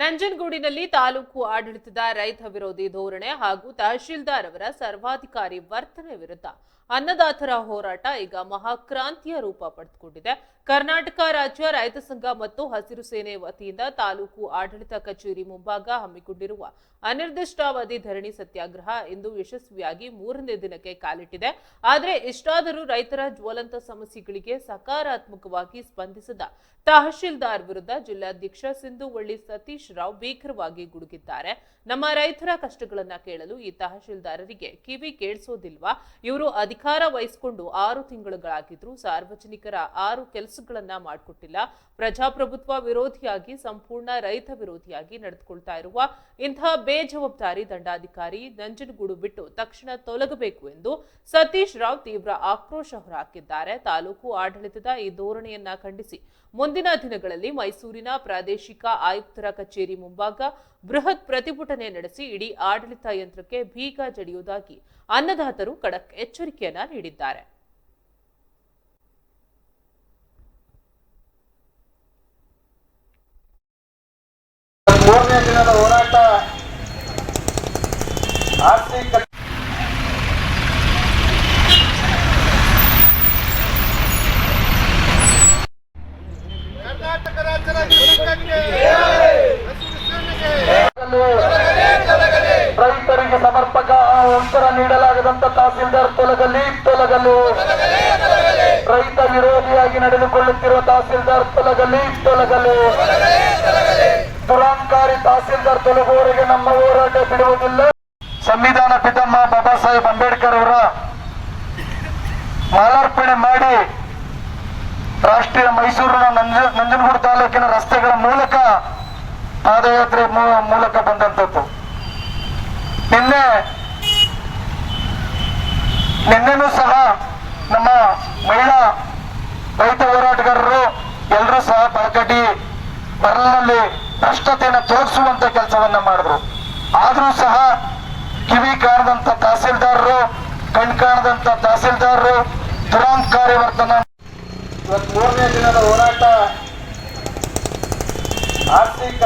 ನಂಜನಗೂಡಿನಲ್ಲಿ ತಾಲೂಕು ಆಡಳಿತದ ರೈತ ವಿರೋಧಿ ಧೋರಣೆ ಹಾಗೂ ತಹಶೀಲ್ದಾರ್ ಅವರ ಸರ್ವಾಧಿಕಾರಿ ವರ್ತನೆ ವಿರುದ್ಧ ಅನ್ನದಾತರ ಹೋರಾಟ ಈಗ ಮಹಾಕ್ರಾಂತಿಯ ರೂಪ ಪಡೆದುಕೊಂಡಿದೆ. ಕರ್ನಾಟಕ ರಾಜ್ಯ ರೈತ ಸಂಘ ಮತ್ತು ಹಸಿರು ಸೇನೆ ವತಿಯಿಂದ ತಾಲೂಕು ಆಡಳಿತ ಕಚೇರಿ ಮುಂಭಾಗ ಹಮ್ಮಿಕೊಂಡಿರುವ ಅನಿರ್ದಿಷ್ಟಾವಧಿ ಧರಣಿ ಸತ್ಯಾಗ್ರಹ ಇಂದು ಯಶಸ್ವಿಯಾಗಿ 3ನೇ ದಿನಕ್ಕೆ ಕಾಲಿಟ್ಟಿದೆ. ಆದರೆ ಇಷ್ಟಾದರೂ ರೈತರ ಜ್ವಲಂತ ಸಮಸ್ಯೆಗಳಿಗೆ ಸಕಾರಾತ್ಮಕವಾಗಿ ಸ್ಪಂದಿಸದ ತಹಶೀಲ್ದಾರ್ ವಿರುದ್ಧ ಜಿಲ್ಲಾಧ್ಯಕ್ಷ ಸಿಂಧುವಳ್ಳಿ ಸತೀಶ್ ರಾವ್ ಭೀಕರವಾಗಿ ಗುಡುಗಿದ್ದಾರೆ. ನಮ್ಮ ರೈತರ ಕಷ್ಟಗಳನ್ನ ಕೇಳಲು ಈ ತಹಶೀಲ್ದಾರರಿಗೆ ಕಿವಿ ಕೇಳಿಸೋದಿಲ್ವಾ? ಇವರು ಅಧಿಕಾರ ವಹಿಸಿಕೊಂಡು 6 ತಿಂಗಳುಗಳಾಗಿದ್ರು, ಸಾರ್ವಜನಿಕರ 6 ಕೆಲಸಗಳನ್ನ ಮಾಡಿಕೊಟ್ಟಿಲ್ಲ. ಪ್ರಜಾಪ್ರಭುತ್ವ ವಿರೋಧಿಯಾಗಿ ಸಂಪೂರ್ಣ ರೈತ ವಿರೋಧಿಯಾಗಿ ನಡೆದುಕೊಳ್ತಾ ಇರುವ ಇಂತಹ ಬೇಜವಾಬ್ದಾರಿ ದಂಡಾಧಿಕಾರಿ ನಂಜನಗೂಡು ಬಿಟ್ಟು ತಕ್ಷಣ ತೊಲಗಬೇಕು ಎಂದು ಸತೀಶ್ ರಾವ್ ತೀವ್ರ ಆಕ್ರೋಶ ಹೊರಹಾಕಿದ್ದಾರೆ. ತಾಲೂಕು ಆಡಳಿತದ ಈ ಧೋರಣೆಯನ್ನ ಖಂಡಿಸಿ ಮುಂದಿನ ದಿನಗಳಲ್ಲಿ ಮೈಸೂರಿನ ಪ್ರಾದೇಶಿಕ ಆಯುಕ್ತರ ಕಚೇರಿ ಮುಂಭಾಗ ಬೃಹತ್ ಪ್ರತಿಭಟನೆ ನಡೆಸಿ ಇಡೀ ಆಡಳಿತ ಯಂತ್ರಕ್ಕೆ ಬೀಗ ಜಡಿಯುವುದಾಗಿ ಅನ್ನದಾತರು ಖಡಕ್ ಎಚ್ಚರಿಕೆಯನ್ನ ನೀಡಿದ್ದಾರೆ. ಮೂರನೇ ದಿನದ ಹೋರಾಟ ಆರ್ಥಿಕ ಕರ್ನಾಟಕ ರಾಜ್ಯದ ರೈತರಿಗೆ ಸಮರ್ಪಕ ಉತ್ತರ ನೀಡಲಾಗದಂತ ತಹಸೀಲ್ದಾರ್ ತೊಲಗಲಿ. ರೈತ ವಿರೋಧಿಯಾಗಿ ನಡೆದುಕೊಳ್ಳುತ್ತಿರುವ ತಹಸೀಲ್ದಾರ್ ತೊಲಗಲಿ. ದುರಾಂಕಾರಿ ತಹಸೀಲ್ದಾರ್ ತೊಲಗುವವರೆಗೆ ನಮ್ಮ ಹೋರಾಟ ಬಿಡುವುದಿಲ್ಲ. ಸಂವಿಧಾನ ಪಿತಾಮ ಬಾಬಾ ಸಾಹೇಬ್ ಅಂಬೇಡ್ಕರ್ ಅವರ ಮಾಲಾರ್ಪಣೆ ಮಾಡಿ ರಾಷ್ಟ್ರೀಯ ಮೈಸೂರಿನ ನಂಜನಗೂಡು ತಾಲೂಕಿನ ರಸ್ತೆಗಳ ಮೂಲಕ ಪಾದಯಾತ್ರೆ ಮೂಲಕ ಬಂದಂಥದ್ದು. ನಿನ್ನೆನೂ ಸಹ ನಮ್ಮ ಮಹಿಳಾ ರೈತ ಹೋರಾಟಗಾರರು ಎಲ್ಲರೂ ಸಹ ಬಳಕಟ್ಟಿ ಬರಲಿನಲ್ಲಿ ಭ್ರಷ್ಟತೆಯನ್ನು ತೋರಿಸುವಂತ ಕೆಲಸವನ್ನ ಮಾಡಿದ್ರು. ಆದ್ರೂ ಸಹ ಕಿವಿ ಕಾಣದಂತ ತಹಸೀಲ್ದಾರರು, ಕಣ್ ಕಾಣದಂತ ತಹಸೀಲ್ದಾರರು ದುರಾಂಕಾರಿ ವರ್ತನೆ. ಇವತ್ತು 3ನೇ ದಿನದ ಹೋರಾಟ ಆರ್ಥಿಕ